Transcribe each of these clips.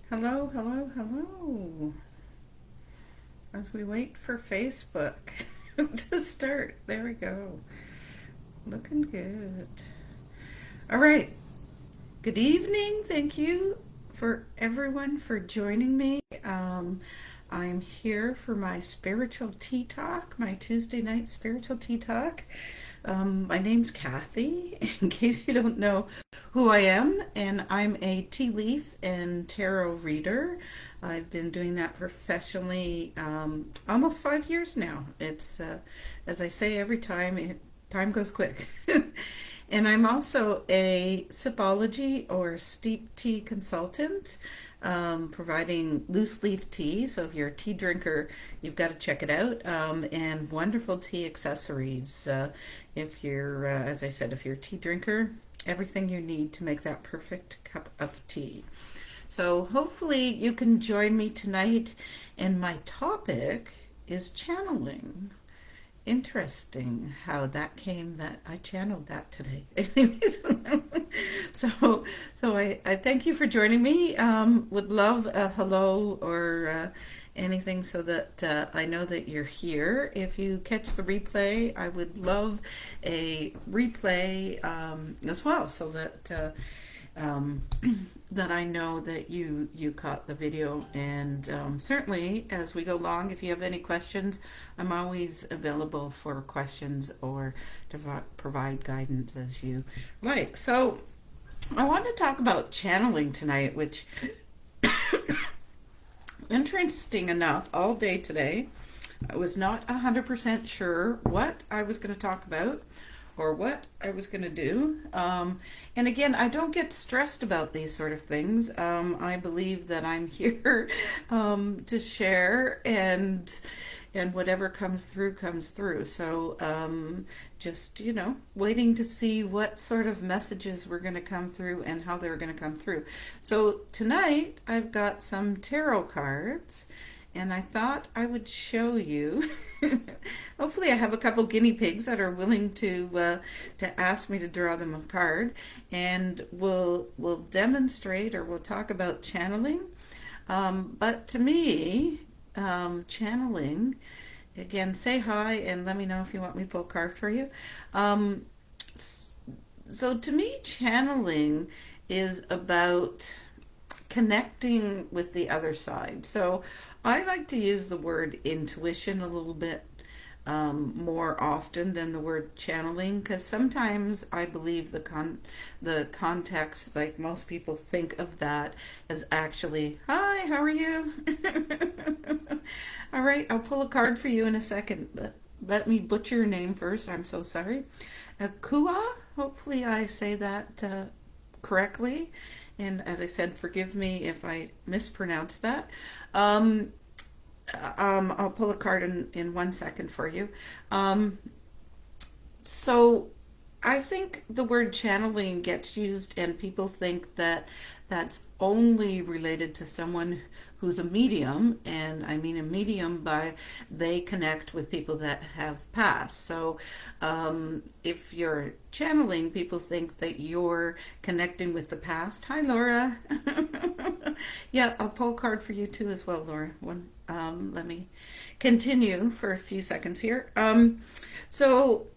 Hello, hello, hello. As we wait for Facebook to start, there we go. Looking good. All right. Good evening. Thank you for everyone for joining me. I'm here for my spiritual tea talk, my Tuesday night spiritual tea talk. My name's Kathy, in case you don't know who I am, and I'm a tea leaf and tarot reader. I've been doing that professionally almost 5 years now. It's, as I say every time, time goes quick. And I'm also a sipology or steep tea consultant, providing loose leaf tea. So if you're a tea drinker, you've got to check it out. And wonderful tea accessories. If you're, as I said, if you're a tea drinker, everything you need to make that perfect cup of tea. So hopefully you can join me tonight. And my topic is channeling. Interesting how that came that I channeled that today. Anyways, so I thank you for joining me. Would love a hello or anything so that I know that you're here. If you catch the replay, I would love a replay as well so that um, that I know that you caught the video. And certainly, as we go along, if you have any questions, I'm always available for questions or to provide guidance as you like. So, I want to talk about channeling tonight, which, interesting enough, all day today, I was not 100% sure what I was going to talk about or what I was going to do. And again, I don't get stressed about these sort of things. I believe that I'm here to share, and whatever comes through comes through. So just, waiting to see what sort of messages were going to come through and how they were going to come through. So tonight I've got some tarot cards, and I thought I would show you. Hopefully, I have a couple guinea pigs that are willing to ask me to draw them a card, and we'll demonstrate or we'll talk about channeling. But to me, channeling, again, say hi and let me know if you want me to pull a card for you. So to me, channeling is about connecting with the other side. So I like to use the word intuition a little bit more often than the word channeling, because sometimes I believe the context, like most people think of that as actually, hi, how are you? All right, I'll pull a card for you in a second. Let me butcher your name first. I'm so sorry. Kua, hopefully I say that correctly. And as I said, forgive me if I mispronounce that. I'll pull a card in 1 second for you. So I think the word channeling gets used, and people think that that's only related to someone who's a medium, and I mean a medium by they connect with people that have passed. So if you're channeling, people think that you're connecting with the past. Hi, Laura. Yeah, I'll pull a card for you too as well, Laura. Let me continue for a few seconds here. So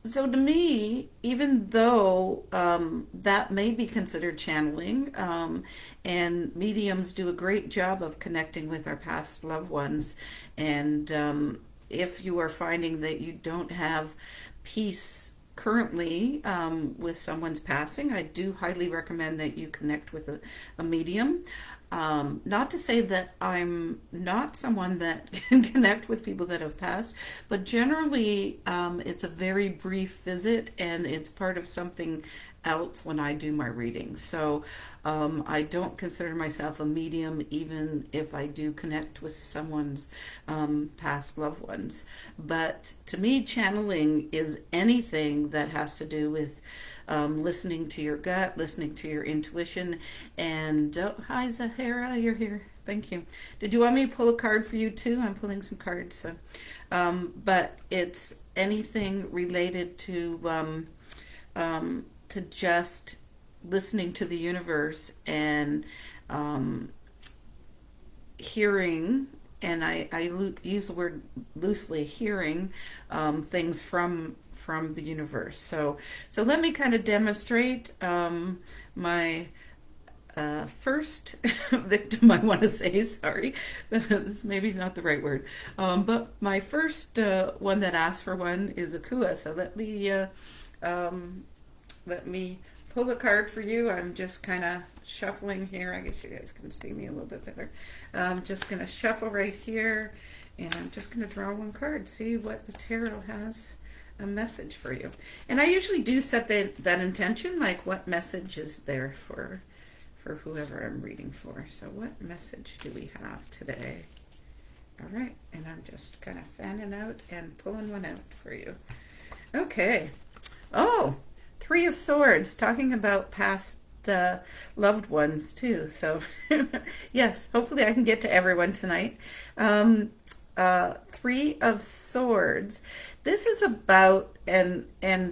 so to me, even though that may be considered channeling, and mediums do a great job of connecting with our past loved ones, and if you are finding that you don't have peace currently with someone's passing, I do highly recommend that you connect with a medium. Not to say that I'm not someone that can connect with people that have passed, but generally it's a very brief visit and it's part of something else when I do my readings. So I don't consider myself a medium even if I do connect with someone's past loved ones. But to me, channeling is anything that has to do with listening to your gut, listening to your intuition. And hi, Zahara, you're here. Thank you. Did you want me to pull a card for you too? I'm pulling some cards. So, but it's anything related to just listening to the universe and hearing, and I use the word loosely, hearing things from the universe. So let me kind of demonstrate my first victim, I want to say, sorry, this maybe not the right word, but my first one that asked for one is a kua. So um, let me pull a card for you. I'm just kind of shuffling here. I guess you guys can see me a little bit better. I'm just going to shuffle right here, and I'm just going to draw one card, see what the tarot has a message for you. And I usually do set that intention, like what message is there for whoever I'm reading for. So what message do we have today? All right, and I'm just kind of fanning out and pulling one out for you. Okay. Oh, Three of Swords, talking about past loved ones too. So yes, hopefully I can get to everyone tonight. Three of Swords. This is about, and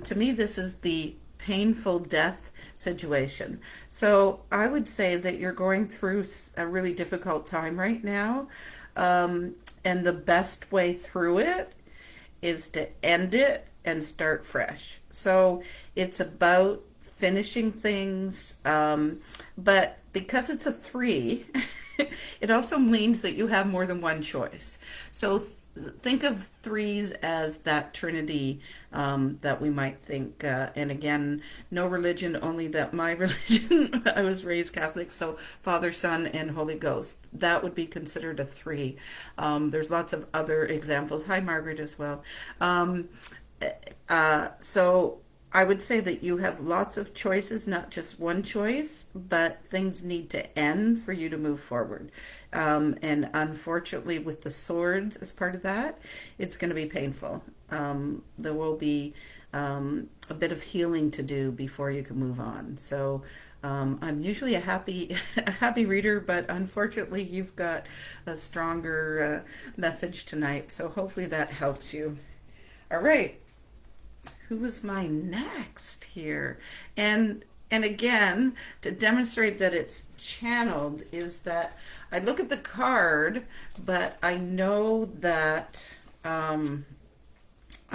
to me this is the painful death situation. So I would say that you're going through a really difficult time right now, and the best way through it is to end it and start fresh. So it's about finishing things, but because it's a three, it also means that you have more than one choice. So think of threes as that trinity that we might think. And again, no religion, only that my religion, I was raised Catholic, so Father, Son, and Holy Ghost. That would be considered a three. There's lots of other examples. Hi, Margaret, as well. So I would say that you have lots of choices, not just one choice, but things need to end for you to move forward. And unfortunately, with the swords as part of that, it's going to be painful. There will be a bit of healing to do before you can move on. So I'm usually a happy reader, but unfortunately, you've got a stronger message tonight. So hopefully that helps you. All right. Who is my next here? And again, to demonstrate that it's channeled, is that I look at the card, but I know that I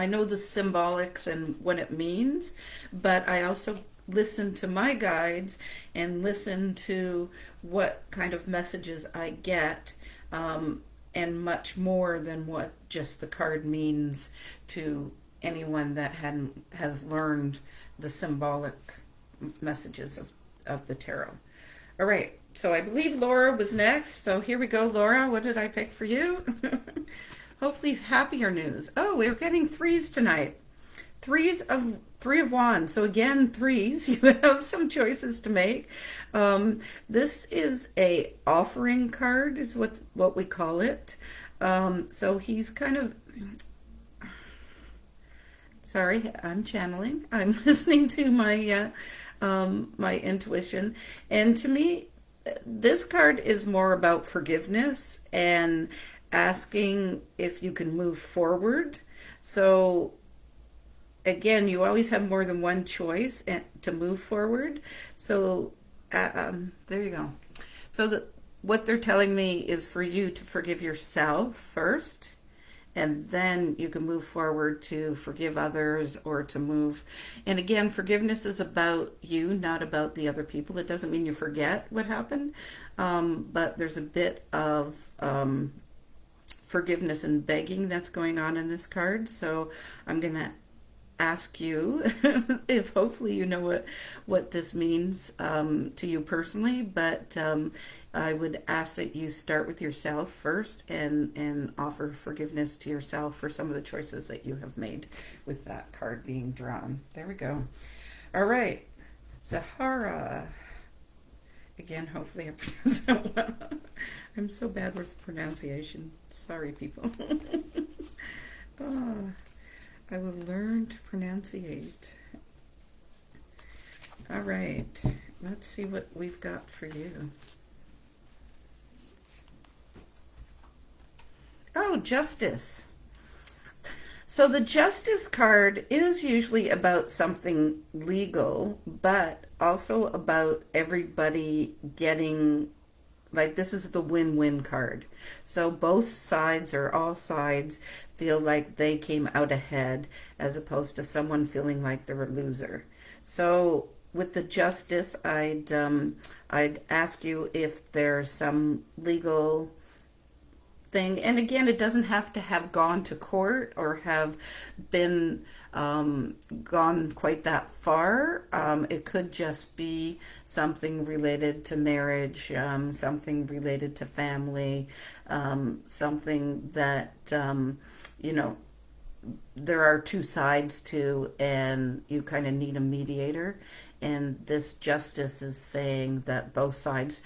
know the symbolics and what it means, but I also listen to my guides and listen to what kind of messages I get, and much more than what just the card means to anyone that has learned the symbolic messages of the tarot. All right, so I believe Laura was next. So here we go, Laura. What did I pick for you? Hopefully happier news. Oh, we're getting threes tonight. Three of Wands. So again, threes. You have some choices to make. This is a offering card, is what we call it. So he's kind of. Sorry, I'm channeling. I'm listening to my my intuition, and to me, this card is more about forgiveness and asking if you can move forward. So again, you always have more than one choice to move forward. So there you go. So what they're telling me is for you to forgive yourself first, and then you can move forward to forgive others or to move. And again, forgiveness is about you, not about the other people. It doesn't mean you forget what happened, but there's a bit of forgiveness and begging that's going on in this card. So I'm going to ask you if hopefully you know what this means to you personally, but I would ask that you start with yourself first and offer forgiveness to yourself for some of the choices that you have made with that card being drawn. There we go. All right, Sahara. Again, hopefully I pronounced that well. I'm so bad with pronunciation. Sorry, people. Oh. I will learn to pronunciate. All right, let's see what we've got for you. Oh, Justice. So the Justice card is usually about something legal, but also about everybody getting like this is the win-win card. So both sides or all sides feel like they came out ahead as opposed to someone feeling like they're a loser. So with the justice, I'd ask you if there's some legal thing. And again, it doesn't have to have gone to court or have been gone quite that far. It could just be something related to marriage, something related to family, something that, you know, there are two sides to, and you kind of need a mediator. And this justice is saying that both sides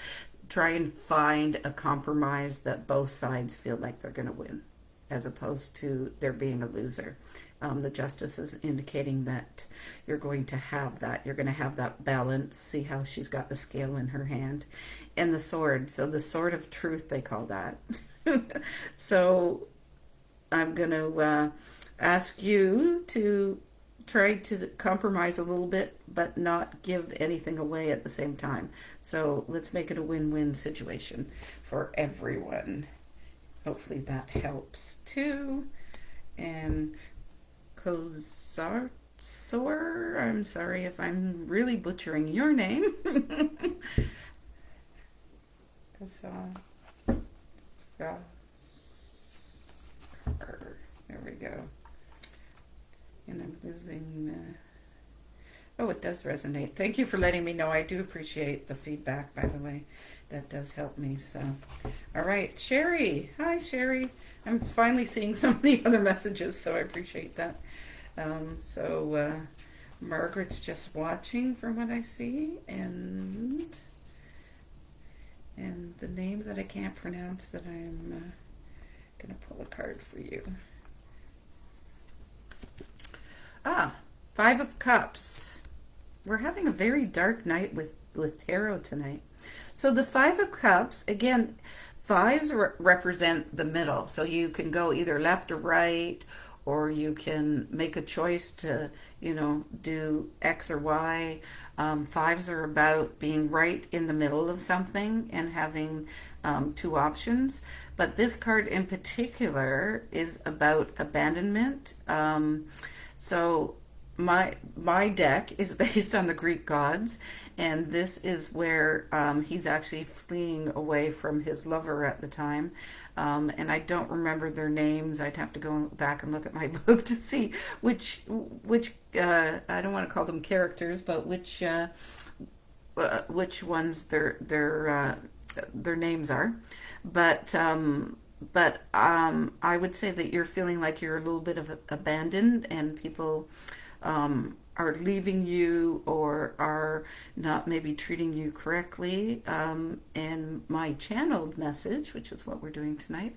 try and find a compromise that both sides feel like they're going to win, as opposed to there being a loser. The justice is indicating that you're going to have that. You're going to have that balance. See how she's got the scale in her hand, and the sword. So the sword of truth, they call that. So I'm going to ask you to try to compromise a little bit, but not give anything away at the same time. So let's make it a win-win situation for everyone. Hopefully that helps too. And Kozar, I'm sorry if I'm really butchering your name. Kozar. There we go. And I'm losing. Oh, it does resonate. Thank you for letting me know. I do appreciate the feedback, by the way. That does help me. So, all right, Sherry. Hi, Sherry. I'm finally seeing some of the other messages, so I appreciate that. Margaret's just watching from what I see, and the name that I can't pronounce that I'm going to pull a card for you. Five of Cups. We're having a very dark night with tarot tonight. So the Five of Cups, again, fives represent the middle. So you can go either left or right, or you can make a choice to, do X or Y. Fives are about being right in the middle of something and having two options. But this card in particular is about abandonment. So my deck is based on the Greek gods, and this is where he's actually fleeing away from his lover at the time. And I don't remember their names. I'd have to go back and look at my book to see which I don't want to call them characters, but which ones their names are. But I would say that you're feeling like you're a little bit of abandoned, and people are leaving you or are not maybe treating you correctly. And my channeled message, which is what we're doing tonight,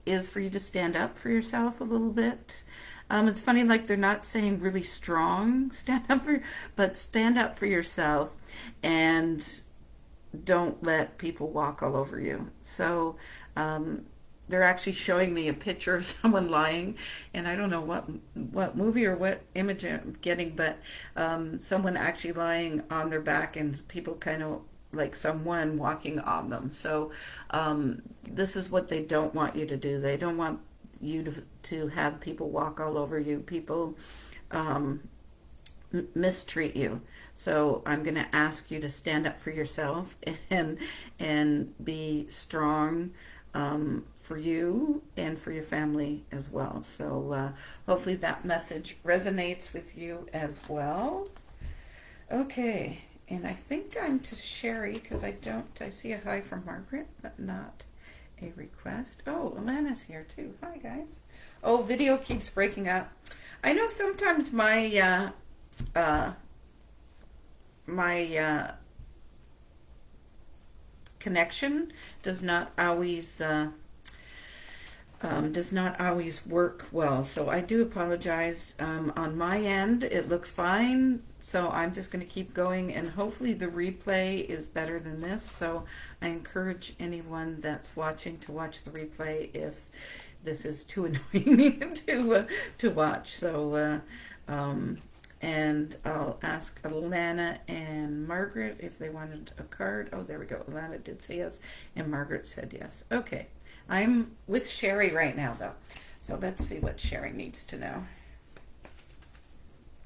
is for you to stand up for yourself a little bit. It's funny, like they're not saying really strong but stand up for yourself and don't let people walk all over you. So they're actually showing me a picture of someone lying, and I don't know what movie or what image I'm getting, but someone actually lying on their back and people kind of like someone walking on them. So this is what they don't want you to do. They don't want you to have people walk all over you. People mistreat you. So I'm going to ask you to stand up for yourself and be strong for you and for your family as well. So hopefully that message resonates with you as well. Okay, and I think I'm to Sherry because I see a hi from Margaret, but not a request. Oh, Alana's here too. Hi guys. Oh, video keeps breaking up. I know sometimes my connection does not always work well, so I do apologize. On my end it looks fine, so I'm just going to keep going, and hopefully the replay is better than this. So I encourage anyone that's watching to watch the replay if this is too annoying to watch. So And I'll ask Alana and Margaret if they wanted a card. Oh, there we go. Alana did say yes, and Margaret said yes. Okay. I'm with Sherry right now, though. So let's see what Sherry needs to know.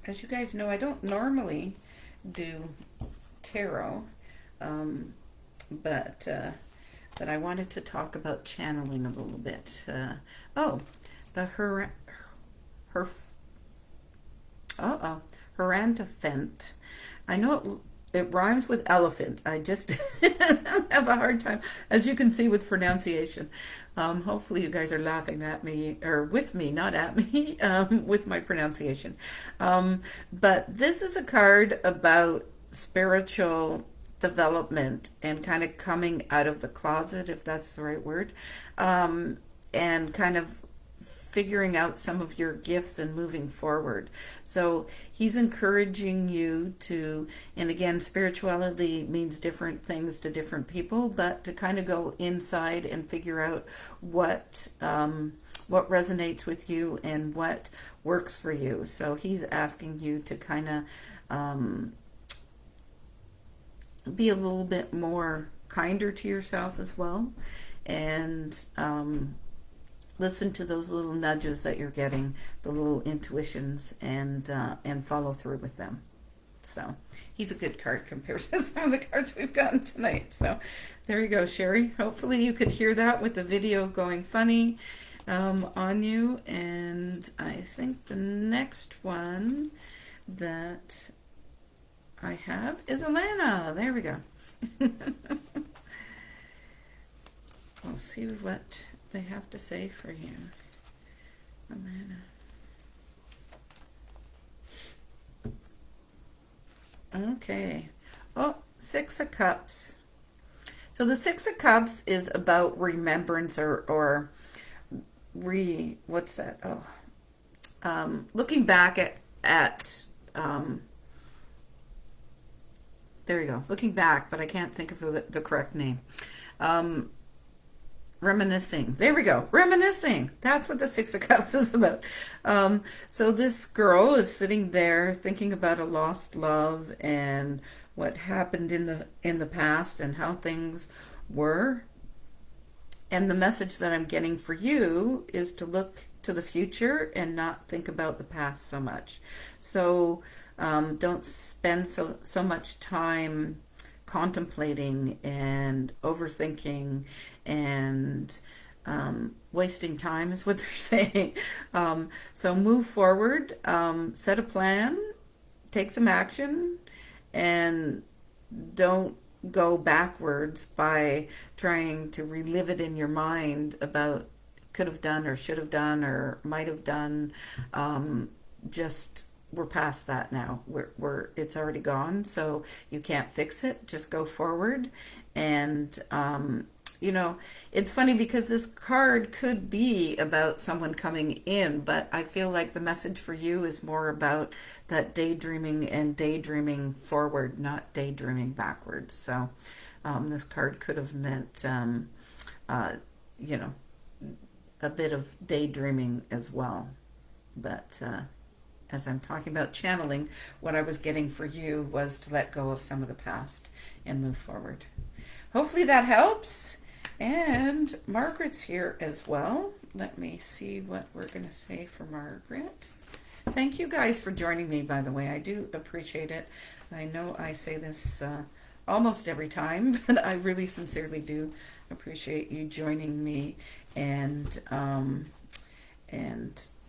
As you guys know, I don't normally do tarot, um, but I wanted to talk about channeling a little bit. Oh, the her Hierophant. I know it rhymes with elephant. I just have a hard time, as you can see, with pronunciation. Hopefully, you guys are laughing at me, or with me, not at me, with my pronunciation. But this is a card about spiritual development and kind of coming out of the closet, if that's the right word, and kind of figuring out some of your gifts and moving forward. So he's encouraging you to, and again, spirituality means different things to different people, but to kind of go inside and figure out what resonates with you and what works for you. So he's asking you to kind of be a little bit more kinder to yourself as well, and listen to those little nudges that you're getting, the little intuitions, and follow through with them. So he's a good card compared to some of the cards we've gotten tonight. So there you go, Sherry. Hopefully you could hear that with the video going funny on you. And I think the next one that I have is Alana. There we go. We'll see what they have to say for you, Alana. Okay. Oh, Six of Cups. So the Six of Cups is about remembrance or what's that? Oh, looking back at there you go. Looking back, but I can't think of the correct name. Reminiscing. There we go. Reminiscing. That's what the Six of Cups is about. So this girl is sitting there thinking about a lost love and what happened in the past and how things were. And the message that I'm getting for you is to look to the future and not think about the past so much. So don't spend so much time contemplating and overthinking and wasting time is what they're saying. So move forward, set a plan, take some action, and don't go backwards by trying to relive it in your mind about could have done or should have done or might have done. Just we're past that now. It's already gone, so you can't fix it. Just go forward. And it's funny because this card could be about someone coming in, but I feel like the message for you is more about that daydreaming and daydreaming forward, not daydreaming backwards. So this card could have meant a bit of daydreaming as well. But as I'm talking about channeling, what I was getting for you was to let go of some of the past and move forward. Hopefully that helps. And Margaret's here as well. Let me see what we're going to say for Margaret. Thank you guys for joining me, by the way. I do appreciate it. I know I say this almost every time, but I really sincerely do appreciate you joining me and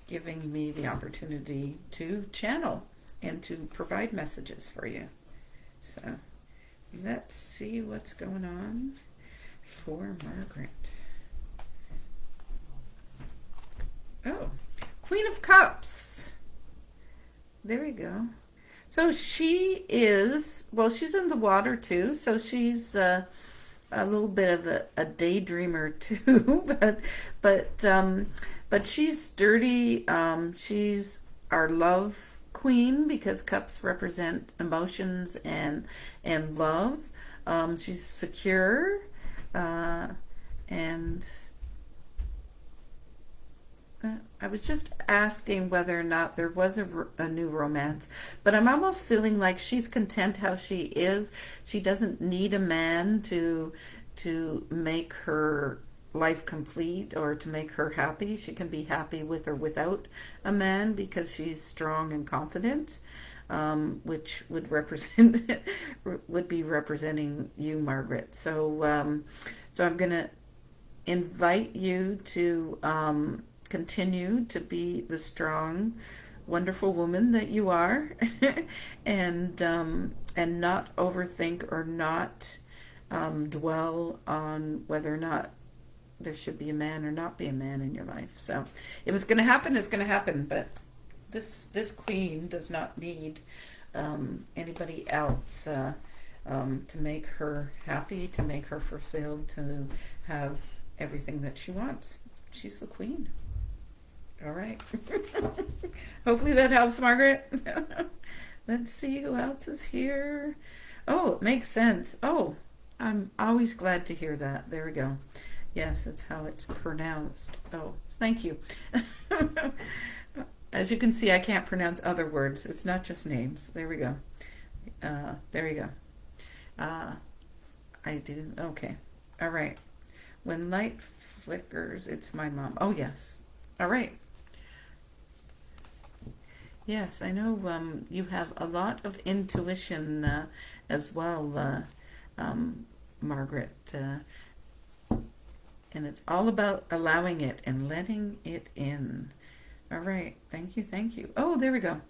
giving me the opportunity to channel and to provide messages for you. So let's see what's going on for Margaret. Oh, Queen of Cups. There you go. So she is, well, she's in the water too, so she's a little bit of a daydreamer too, but she's sturdy. She's our love queen because cups represent emotions and love. She's secure, and I was just asking whether or not there was a new romance, but I'm almost feeling like she's content how she is. She doesn't need a man to make her life complete or to make her happy. She can be happy with or without a man because she's strong and confident, which would represent would be representing you, Margaret. So I'm gonna invite you to continue to be the strong, wonderful woman that you are, and not overthink or not dwell on whether or not there should be a man or not be a man in your life. So if it's going to happen, it's going to happen. But this queen does not need anybody else to make her happy, to make her fulfilled, to have everything that she wants. She's the queen. All right. Hopefully that helps, Margaret. Let's see who else is here. Oh, it makes sense. Oh, I'm always glad to hear that. There we go. Yes, that's how it's pronounced. Oh, thank you. As you can see, I can't pronounce other words. It's not just names. There we go. There you go. I do. Okay. All right. When light flickers, it's my mom. Oh, yes. All right. Yes, I know you have a lot of intuition as well, Margaret. And it's all about allowing it and letting it in. All right. Thank you. Thank you. Oh, there we go.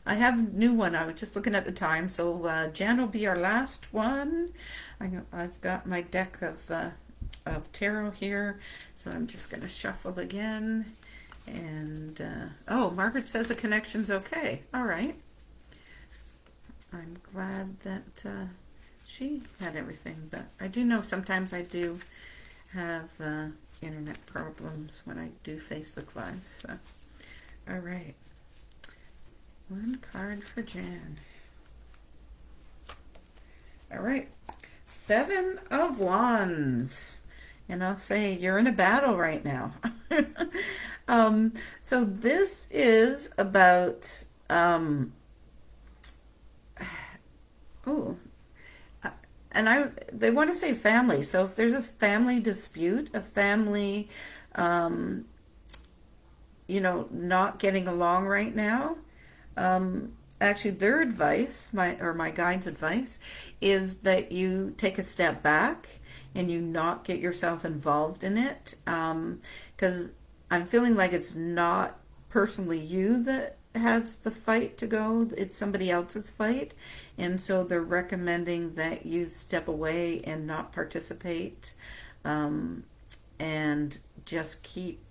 I have a new one. I was just looking at the time. So Jan will be our last one. I've got my deck of tarot here. So I'm just going to shuffle again. And, oh, Margaret says the connection's okay. All right. I'm glad that she had everything. But I do know sometimes I do have internet problems when I do Facebook Live. So, all right. One card for Jan. All right. 7 of Wands. And I'll say you're in a battle right now. So this is about, oh, they want to say family. So if there's a family dispute, a family, not getting along right now, actually their advice, my guide's advice, is that you take a step back and you not get yourself involved in it, because I'm feeling like it's not personally you that has the fight to go, it's somebody else's fight, and so they're recommending that you step away and not participate, and just keep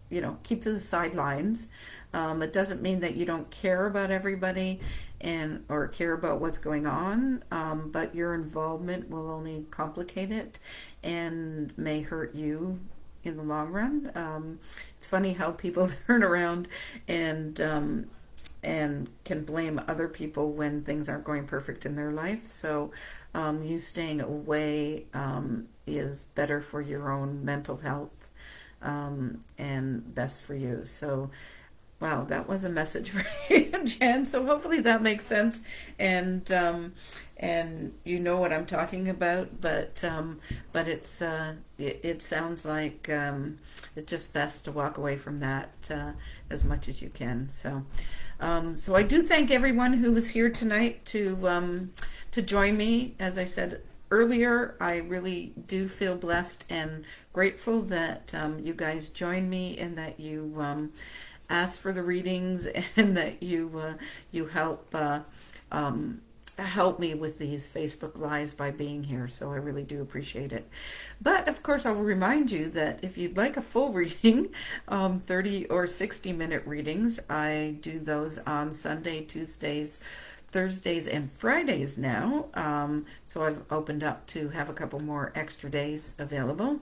to the sidelines. It doesn't mean that you don't care about everybody or care about what's going on, but your involvement will only complicate it and may hurt you in the long run. It's funny how people turn around and can blame other people when things aren't going perfect in their life. So you staying away is better for your own mental health, and best for you. So wow, that was a message for you, Jan. So hopefully that makes sense, and you know what I'm talking about. But it sounds like it's just best to walk away from that as much as you can. So so I do thank everyone who was here tonight to join me. As I said earlier, I really do feel blessed and grateful that you guys joined me and that you ask for the readings and that you help help me with these Facebook Lives by being here. So I really do appreciate it. But of course, I will remind you that if you'd like a full reading, 30 or 60-minute readings, I do those on Sunday, Tuesdays, Thursdays, and Fridays now. So I've opened up to have a couple more extra days available.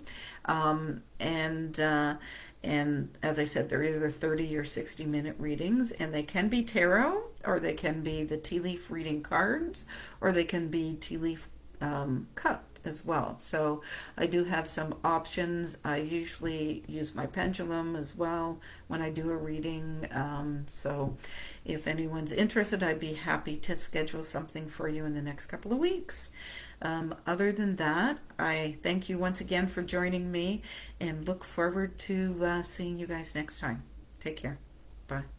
And as I said, they're either 30 or 60-minute readings, and they can be tarot, or they can be the tea leaf reading cards, or they can be tea leaf cup as well. So I do have some options. I usually use my pendulum as well when I do a reading. So if anyone's interested, I'd be happy to schedule something for you in the next couple of weeks. Other than that, I thank you once again for joining me and look forward to seeing you guys next time. Take care. Bye.